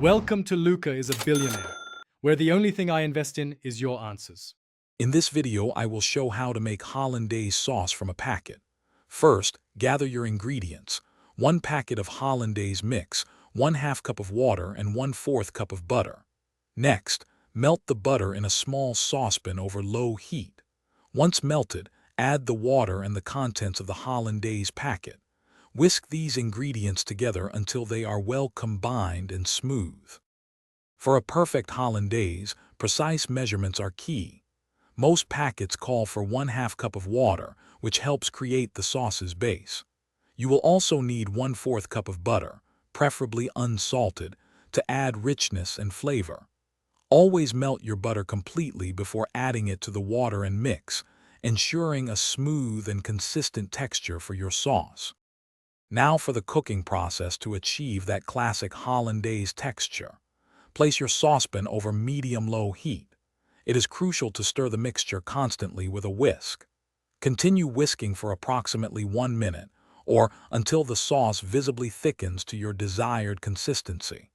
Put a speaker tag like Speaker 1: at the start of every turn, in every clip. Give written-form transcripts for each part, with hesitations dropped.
Speaker 1: Welcome to Luca is a Billionaire, where the only thing I invest in is your answers.
Speaker 2: In this video, I will show how to make Hollandaise sauce from a packet. First, gather your ingredients. 1 packet of Hollandaise mix, 1/2 cup of water, and 1/4 cup of butter. Next, melt the butter in a small saucepan over low heat. Once melted, add the water and the contents of the Hollandaise packet. Whisk these ingredients together until they are well combined and smooth. For a perfect Hollandaise, precise measurements are key. Most packets call for 1/2 cup of water, which helps create the sauce's base. You will also need 1/4 cup of butter, preferably unsalted, to add richness and flavor. Always melt your butter completely before adding it to the water and mix, ensuring a smooth and consistent texture for your sauce. Now for the cooking process to achieve that classic Hollandaise texture. Place your saucepan over medium-low heat. It is crucial to stir the mixture constantly with a whisk. Continue whisking for approximately 1 minute, or until the sauce visibly thickens to your desired consistency.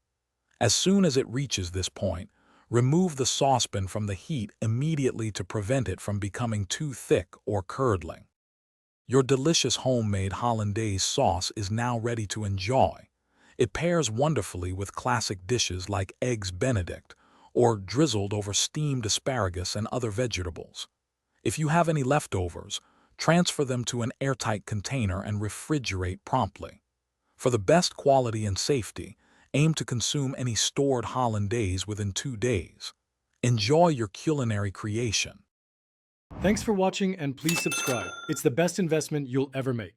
Speaker 2: As soon as it reaches this point, remove the saucepan from the heat immediately to prevent it from becoming too thick or curdling. Your delicious homemade Hollandaise sauce is now ready to enjoy. It pairs wonderfully with classic dishes like eggs Benedict, or drizzled over steamed asparagus and other vegetables. If you have any leftovers, transfer them to an airtight container and refrigerate promptly. For the best quality and safety, aim to consume any stored Hollandaise within 2 days. Enjoy your culinary creation.
Speaker 1: Thanks for watching and please subscribe. It's the best investment you'll ever make.